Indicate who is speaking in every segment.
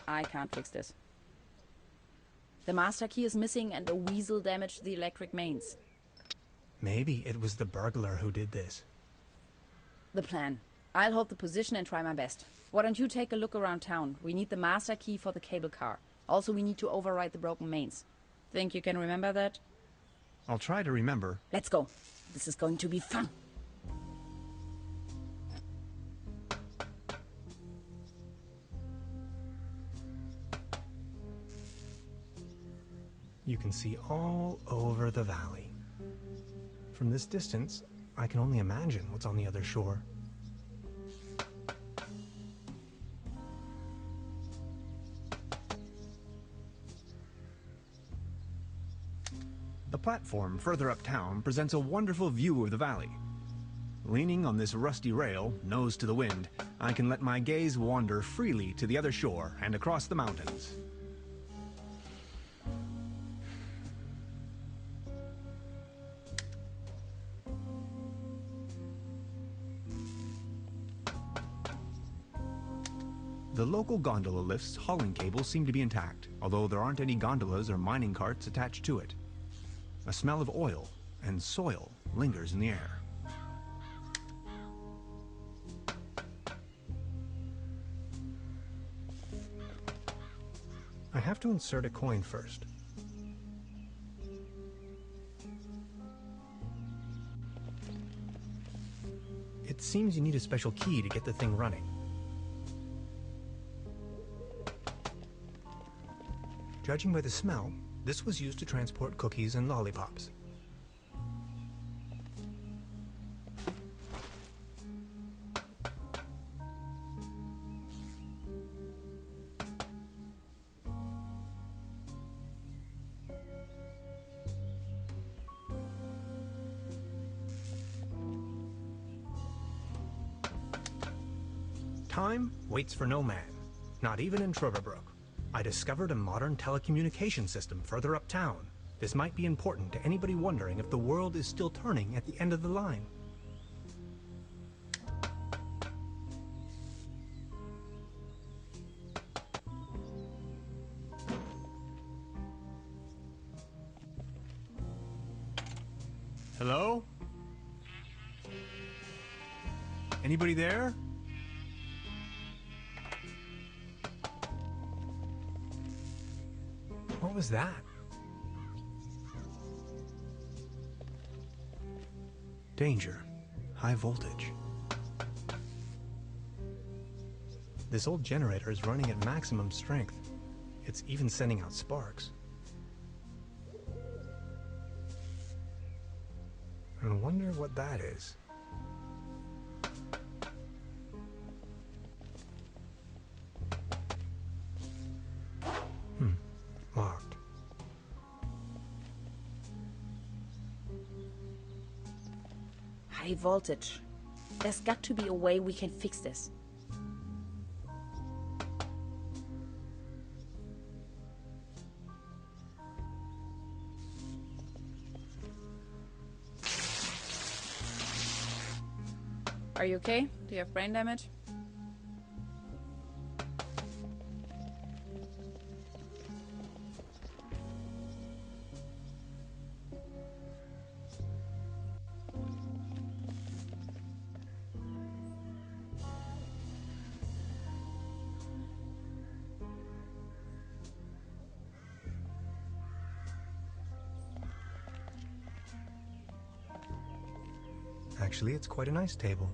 Speaker 1: I can't fix this. The master key is missing and a weasel damaged the electric mains.
Speaker 2: Maybe it was the burglar who did this.
Speaker 1: The plan. I'll hold the position and try my best. Why don't you take a look around town? We need the master key for the cable car. Also, we need to override the broken mains. Think you can remember that?
Speaker 3: I'll try to remember.
Speaker 1: Let's go. This is going to be fun.
Speaker 2: You can see all over the valley. From this distance, I can only imagine what's on the other shore.
Speaker 3: The platform further uptown presents a wonderful view of the valley. Leaning on this rusty rail, nose to the wind, I can let my gaze wander freely to the other shore and across the mountains. The local gondola lift's hauling cables seem to be intact, although there aren't any gondolas or mining carts attached to it. A smell of oil and soil lingers in the air.
Speaker 2: I have to insert a coin first. It seems you need a special key to get the thing running. Judging by the smell, this was used to transport cookies and lollipops. Time waits for no man, not even in Trüberbrook. I discovered a modern telecommunication system further uptown. This might be important to anybody wondering if the world is still turning at the end of the line.
Speaker 3: Hello? Anybody there?
Speaker 2: What was that? Danger. High voltage. This old generator is running at maximum strength. It's even sending out sparks. I wonder what that is. Locked.
Speaker 1: High voltage. There's got to be a way we can fix this. Are you okay? Do you have brain damage?
Speaker 2: Actually, it's quite a nice table.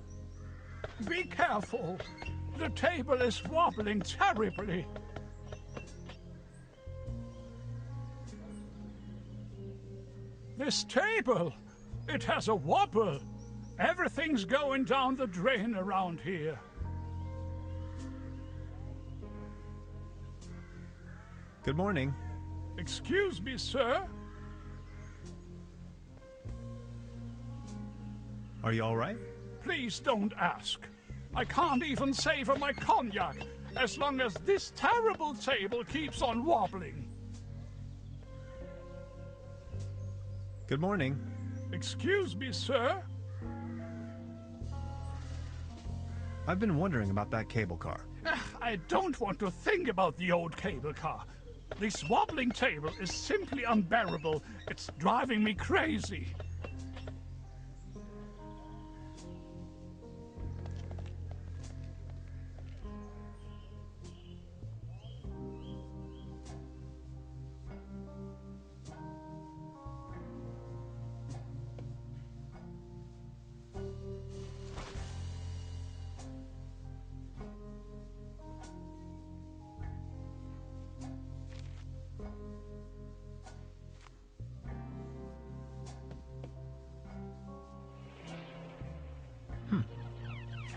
Speaker 4: Be careful! The table is wobbling terribly. This table! It has a wobble! Everything's going down the drain around here.
Speaker 3: Good morning.
Speaker 4: Excuse me, sir?
Speaker 3: Are you all right?
Speaker 4: Please don't ask. I can't even savor my cognac as long as this terrible table keeps on wobbling.
Speaker 3: Good morning.
Speaker 4: Excuse me, sir?
Speaker 3: I've been wondering about that cable car.
Speaker 4: I don't want to think about the old cable car. This wobbling table is simply unbearable. It's driving me crazy.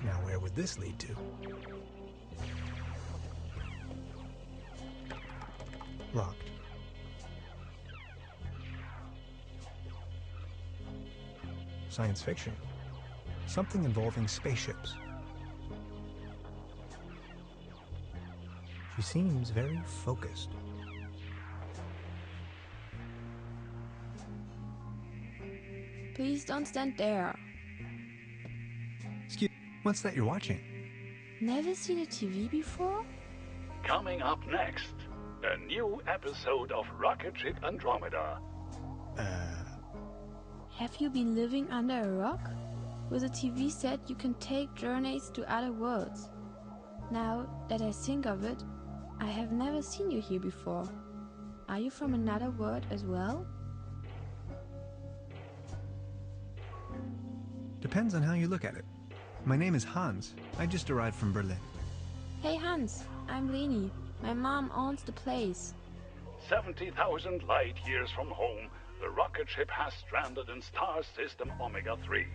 Speaker 2: Now where would this lead to? Locked. Science fiction. Something involving spaceships. She seems very focused.
Speaker 5: Please don't stand there.
Speaker 3: Excuse, what's that you're watching?
Speaker 5: Never seen a TV before?
Speaker 4: Coming up next, a new episode of Rocket Ship Andromeda.
Speaker 5: Have you been living under a rock? With a TV set you can take journeys to other worlds. Now that I think of it, I have never seen you here before. Are you from another world as well?
Speaker 3: Depends on how you look at it. My name is Hans. I just arrived from Berlin.
Speaker 5: Hey Hans, I'm Leni. My mom owns the place.
Speaker 4: 70,000 light years from home, the rocket ship has stranded in star system Omega 3.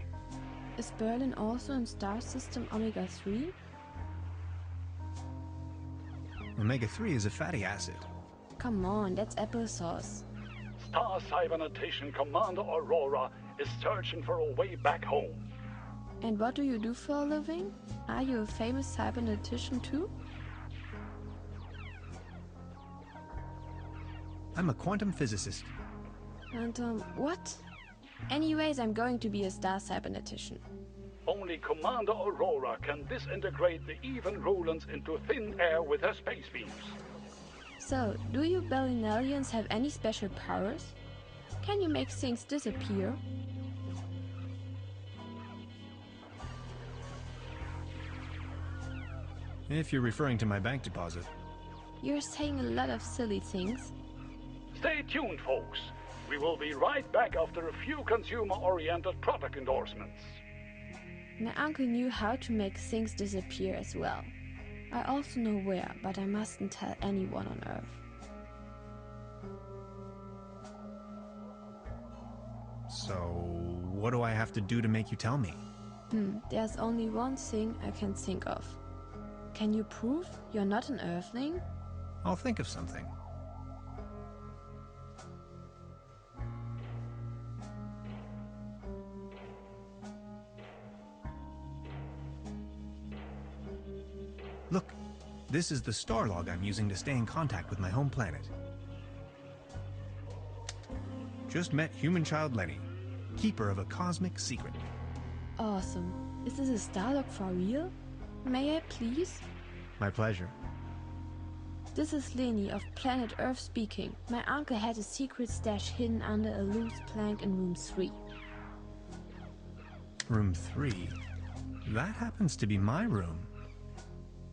Speaker 5: Is Berlin also in star system Omega 3?
Speaker 3: Omega-3 is a fatty acid.
Speaker 5: Come on, that's applesauce.
Speaker 4: Star Cybernetition Commander Aurora is searching for a way back home.
Speaker 5: And what do you do for a living? Are you a famous cybernetician too?
Speaker 3: I'm a quantum physicist.
Speaker 5: And what? Anyways, I'm going to be a star cybernetician.
Speaker 4: Only Commander Aurora can disintegrate the even Rulans into thin air with her space beams.
Speaker 5: So, do you Berlinalians have any special powers? Can you make things disappear?
Speaker 3: If you're referring to my bank deposit.
Speaker 5: You're saying a lot of silly things.
Speaker 4: Stay tuned, folks. We will be right back after a few consumer-oriented product endorsements.
Speaker 5: My uncle knew how to make things disappear as well. I also know where, but I mustn't tell anyone on Earth.
Speaker 3: So, what do I have to do to make you tell me?
Speaker 5: There's only one thing I can think of. Can you prove you're not an Earthling?
Speaker 3: I'll think of something. Look, this is the star log I'm using to stay in contact with my home planet. Just met human child Lenny, keeper of a cosmic secret.
Speaker 5: Awesome. Is this a star log for real? May I please?
Speaker 3: My pleasure.
Speaker 5: This is Leni of planet Earth speaking. My uncle had a secret stash hidden under a loose plank in room 3.
Speaker 3: Room 3? That happens to be my room.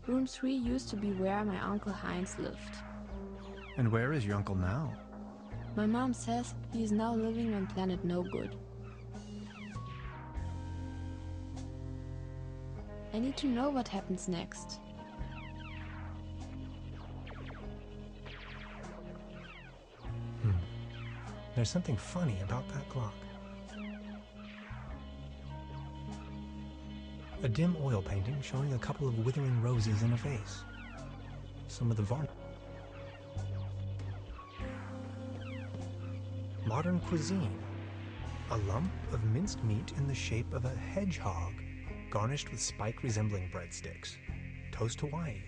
Speaker 5: Room 3 used to be where my Uncle Heinz lived.
Speaker 3: And where is your uncle now?
Speaker 5: My mom says he is now living on planet No Good. I need to know what happens next.
Speaker 2: There's something funny about that clock. A dim oil painting showing a couple of withering roses in a vase. Some of the varnish. Modern cuisine. A lump of minced meat in the shape of a hedgehog, garnished with spike resembling breadsticks. Toast Hawaii.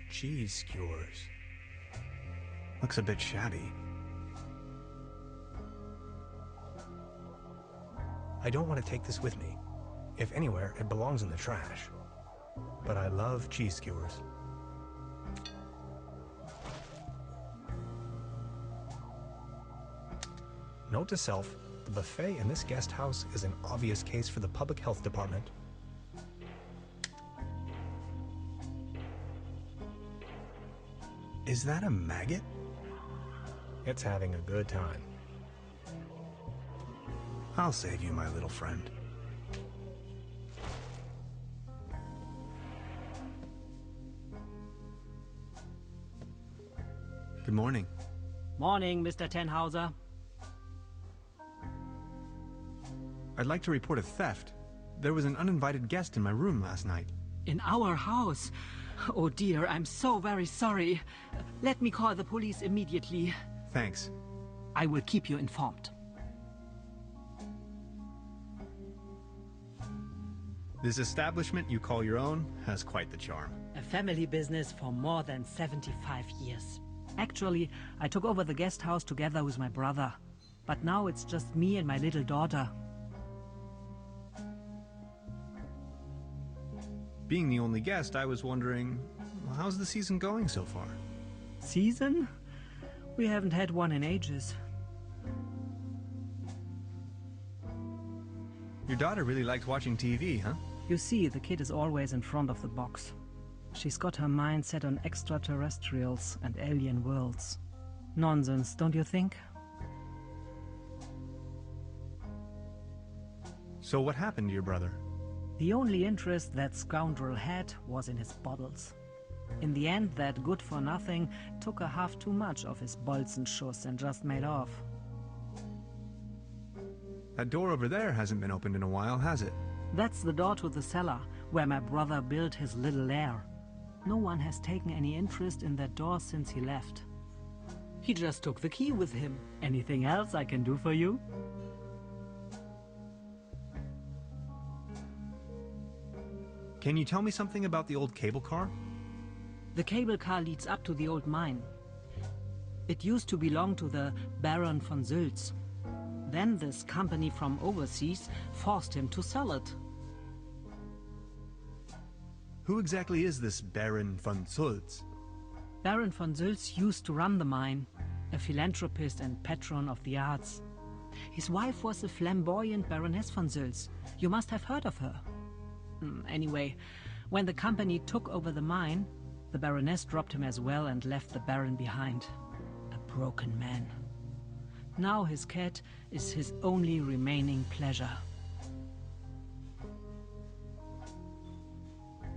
Speaker 2: Cheese skewers.
Speaker 3: Looks a bit shabby.
Speaker 2: I don't want to take this with me. If anywhere, it belongs in the trash. But I love cheese skewers. Note to self, the buffet in this guest house is an obvious case for the public health department.
Speaker 3: Is that a maggot?
Speaker 2: It's having a good time.
Speaker 3: I'll save you, my little friend. Good morning.
Speaker 6: Morning, Mr. Tannhauser.
Speaker 3: I'd like to report a theft. There was an uninvited guest in my room last night.
Speaker 6: In our house? Oh dear, I'm so very sorry. Let me call the police immediately.
Speaker 3: Thanks.
Speaker 6: I will keep you informed.
Speaker 3: This establishment you call your own has quite the charm.
Speaker 6: A family business for more than 75 years. Actually, I took over the guest house together with my brother. But now it's just me and my little daughter.
Speaker 3: Being the only guest, I was wondering, how's the season going so far?
Speaker 6: Season? We haven't had one in ages.
Speaker 3: Your daughter really likes watching TV, huh?
Speaker 6: You see, the kid is always in front of the box. She's got her mind set on extraterrestrials and alien worlds. Nonsense, don't you think?
Speaker 3: So what happened to your brother?
Speaker 6: The only interest that scoundrel had was in his bottles. In the end, that good-for-nothing took a half too much of his Bolzenschuss and just made off.
Speaker 3: That door over there hasn't been opened in a while, has it?
Speaker 6: That's the door to the cellar, where my brother built his little lair. No one has taken any interest in that door since he left. He just took the key with him. Anything else I can do for you?
Speaker 3: Can you tell me something about the old cable car?
Speaker 6: The cable car leads up to the old mine. It used to belong to the Baron von Sülz. Then this company from overseas forced him to sell it.
Speaker 3: Who exactly is this Baron von Sülz?
Speaker 6: Baron von Sülz used to run the mine, a philanthropist and patron of the arts. His wife was the flamboyant Baroness von Sülz. You must have heard of her. Anyway, when the company took over the mine, the Baroness dropped him as well and left the Baron behind. A broken man. Now his cat is his only remaining pleasure.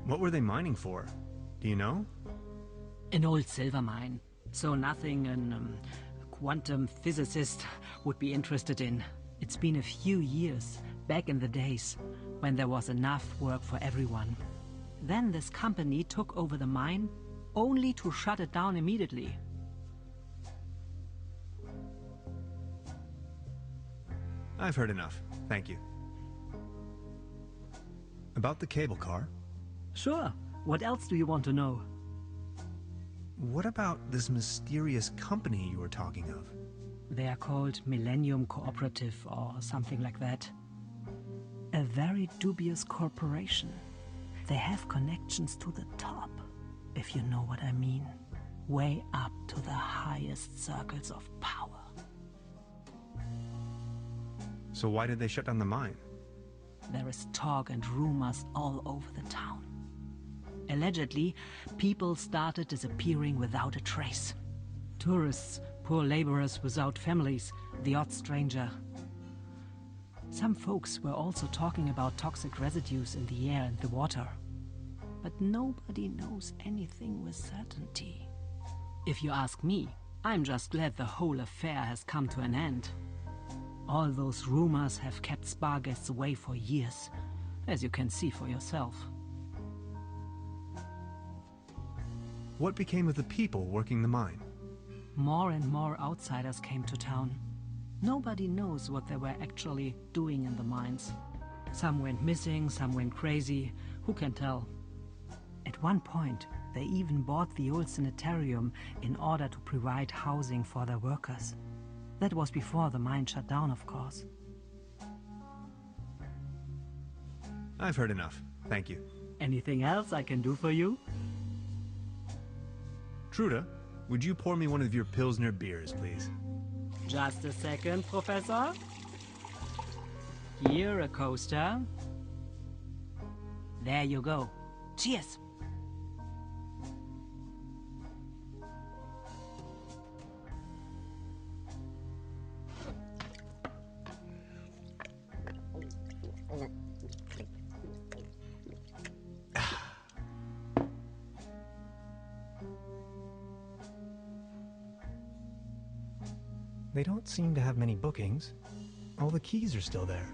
Speaker 3: What were they mining for? Do you know?
Speaker 6: An old silver mine. So nothing a quantum physicist would be interested in. It's been a few years, back in the days, when there was enough work for everyone. Then this company took over the mine, only to shut it down immediately.
Speaker 3: I've heard enough. Thank you. About the cable car?
Speaker 6: Sure. What else do you want to know?
Speaker 3: What about this mysterious company you were talking of?
Speaker 6: They are called Millennium Cooperative or something like that. A very dubious corporation. They have connections to the top, if you know what I mean. Way up to the highest circles of power.
Speaker 3: So why did they shut down the mine?
Speaker 6: There is talk and rumors all over the town. Allegedly, people started disappearing without a trace. Tourists, poor laborers without families, the odd stranger. Some folks were also talking about toxic residues in the air and the water. But nobody knows anything with certainty. If you ask me, I'm just glad the whole affair has come to an end. All those rumors have kept spa guests away for years, as you can see for yourself.
Speaker 3: What became of the people working the mine?
Speaker 6: More and more outsiders came to town. Nobody knows what they were actually doing in the mines. Some went missing, some went crazy. Who can tell? At one point, they even bought the old sanitarium in order to provide housing for their workers. That was before the mine shut down, of course.
Speaker 3: I've heard enough. Thank you.
Speaker 6: Anything else I can do for you?
Speaker 3: Trude, would you pour me one of your Pilsner beers, please?
Speaker 6: Just a second, Professor. Here, a coaster. There you go. Cheers!
Speaker 2: They don't seem to have many bookings. All the keys are still there.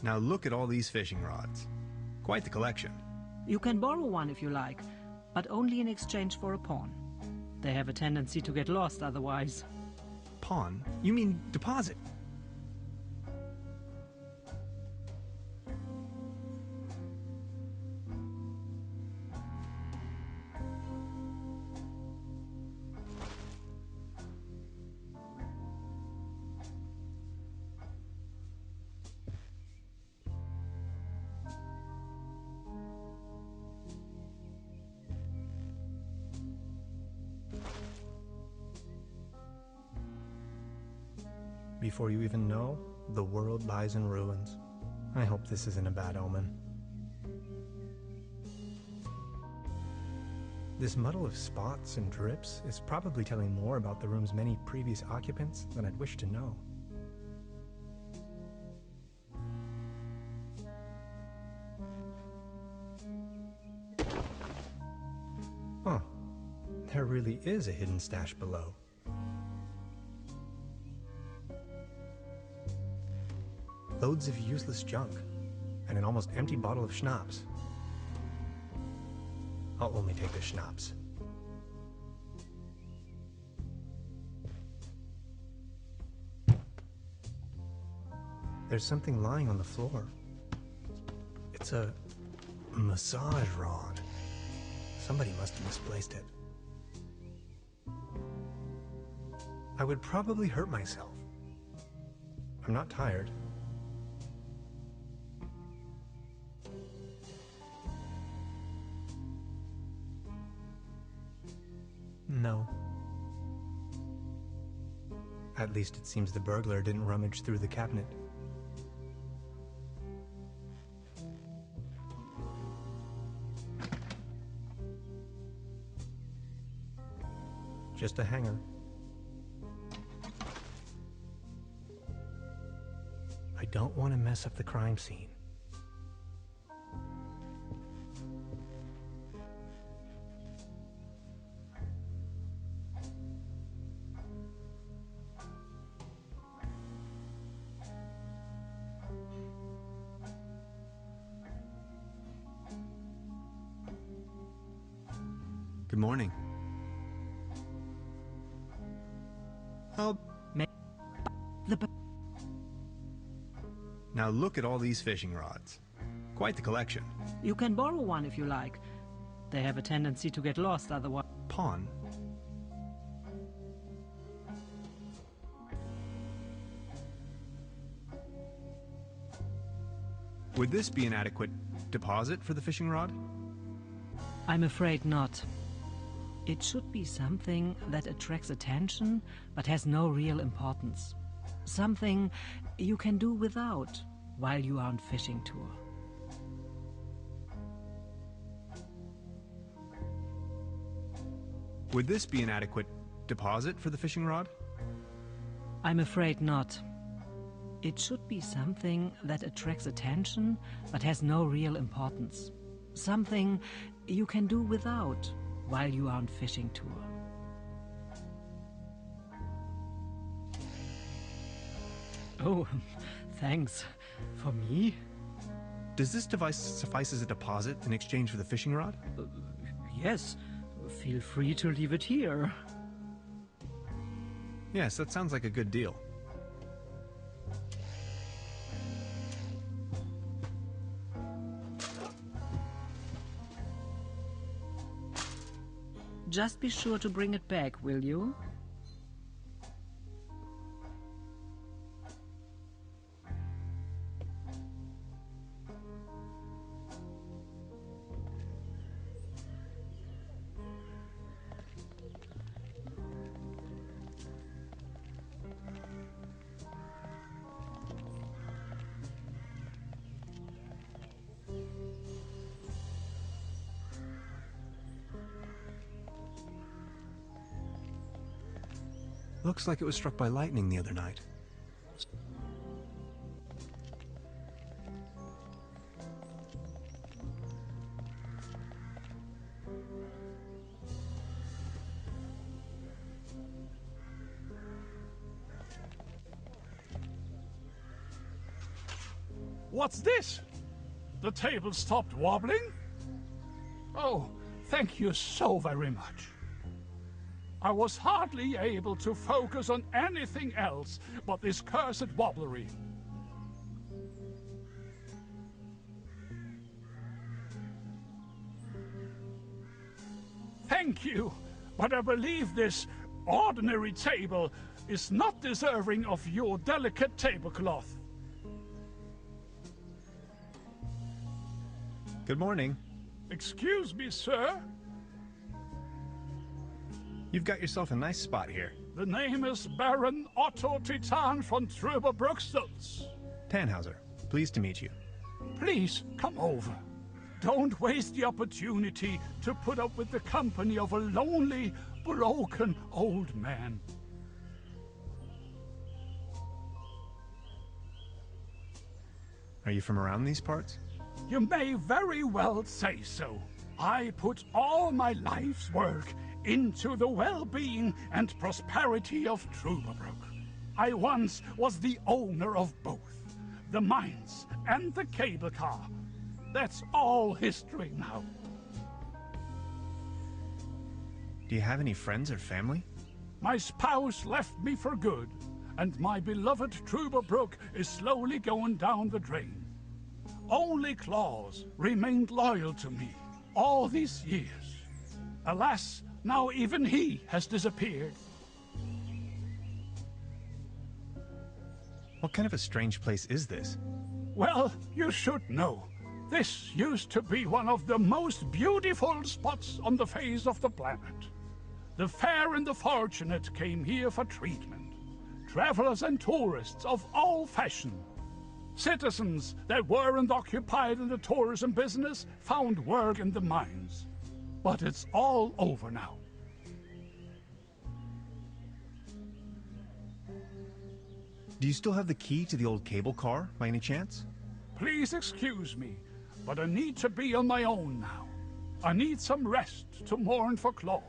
Speaker 3: Now look at all these fishing rods. Quite the collection.
Speaker 6: You can borrow one if you like, but only in exchange for a pawn. They have a tendency to get lost otherwise.
Speaker 3: Pawn? You mean deposit?
Speaker 2: Before you even know, the world lies in ruins. I hope this isn't a bad omen. This muddle of spots and drips is probably telling more about the room's many previous occupants than I'd wish to know. Huh. There really is a hidden stash below. Loads of useless junk, and an almost empty bottle of schnapps. I'll only take the schnapps. There's something lying on the floor. It's a massage rod. Somebody must have misplaced it. I would probably hurt myself. I'm not tired. No. At least it seems the burglar didn't rummage through the cabinet. Just a hanger. I don't want to mess up the crime scene.
Speaker 3: Good morning. Now look at all these fishing rods. Quite the collection.
Speaker 6: You can borrow one if you like. They have a tendency to get lost otherwise.
Speaker 3: Pawn? Would this be an adequate deposit for the fishing rod?
Speaker 6: I'm afraid not. It should be something that attracts attention, but has no real importance. Something you can do without while you are on fishing tour.
Speaker 3: Would this be an adequate deposit for the fishing rod?
Speaker 6: I'm afraid not. It should be something that attracts attention, but has no real importance. Something you can do without while you are on fishing tour. Oh, thanks. For me?
Speaker 3: Does this device suffice as a deposit in exchange for the fishing rod?
Speaker 6: Yes. Feel free to leave it here.
Speaker 3: Yes, that sounds like a good deal.
Speaker 6: Just be sure to bring it back, will you?
Speaker 3: Looks like it was struck by lightning the other night.
Speaker 4: What's this? The table stopped wobbling? Oh, thank you so very much. I was hardly able to focus on anything else but this cursed wobblery. Thank you, but I believe this ordinary table is not deserving of your delicate tablecloth.
Speaker 3: Good morning.
Speaker 4: Excuse me, sir.
Speaker 3: You've got yourself a nice spot here.
Speaker 4: The name is Baron Otto Titan von Trüberbrook.
Speaker 3: Tannhauser, pleased to meet you.
Speaker 4: Please, come over. Don't waste the opportunity to put up with the company of a lonely, broken old man.
Speaker 3: Are you from around these parts?
Speaker 4: You may very well say so. I put all my life's work into the well-being and prosperity of Trüberbrook. I once was the owner of both, the mines and the cable car. That's all history now.
Speaker 3: Do you have any friends or family?
Speaker 4: My spouse left me for good, and my beloved Trüberbrook is slowly going down the drain. Only Claus remained loyal to me all these years. Alas, now even he has disappeared.
Speaker 3: What kind of a strange place is this?
Speaker 4: Well, you should know. This used to be one of the most beautiful spots on the face of the planet. The fair and the fortunate came here for treatment. Travelers and tourists of all fashion. Citizens that weren't occupied in the tourism business found work in the mines. But it's all over now.
Speaker 3: Do you still have the key to the old cable car, by any chance?
Speaker 4: Please excuse me, but I need to be on my own now. I need some rest to mourn for Claus.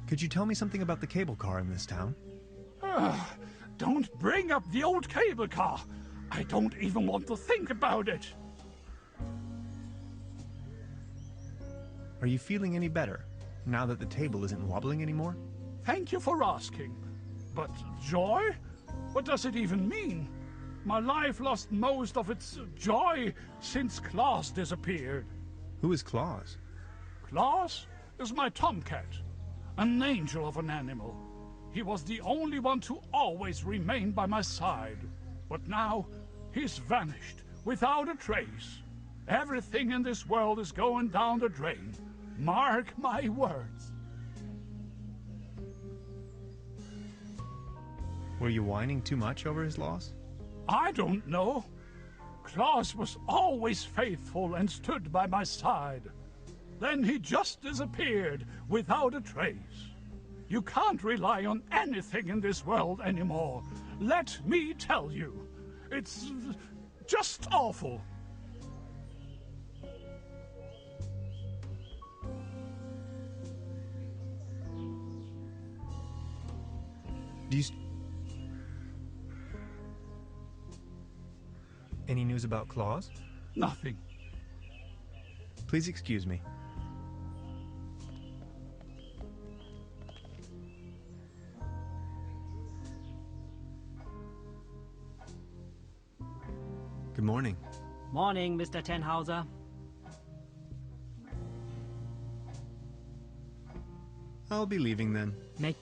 Speaker 3: Could you tell me something about the cable car in this town?
Speaker 4: Don't bring up the old cable car. I don't even want to think about it.
Speaker 3: Are you feeling any better, now that the table isn't wobbling anymore?
Speaker 4: Thank you for asking. But joy? What does it even mean? My life lost most of its joy since Claus disappeared.
Speaker 3: Who is Claus?
Speaker 4: Claus is my tomcat, an angel of an animal. He was the only one to always remain by my side. But now, he's vanished, without a trace. Everything in this world is going down the drain. Mark my words.
Speaker 3: Were you whining too much over his loss?
Speaker 4: I don't know. Claus was always faithful and stood by my side. Then he just disappeared without a trace. You can't rely on anything in this world anymore. Let me tell you. It's just awful.
Speaker 3: Do you...
Speaker 2: Any news about Claus?
Speaker 4: Nothing.
Speaker 3: Please excuse me. Good morning.
Speaker 6: Morning, Mr. Tannhauser.
Speaker 3: I'll be leaving then.
Speaker 6: Make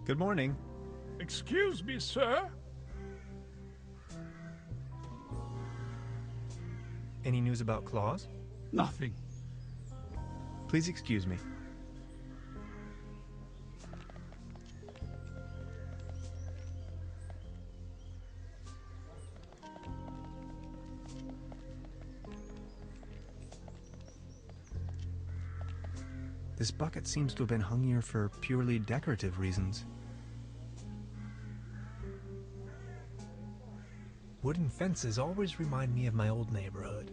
Speaker 3: Good morning.
Speaker 4: Excuse me, sir.
Speaker 2: Any news about Claus?
Speaker 4: Nothing.
Speaker 3: Please excuse me. This bucket seems to have been hung here for purely decorative reasons.
Speaker 2: Wooden fences always remind me of my old neighborhood.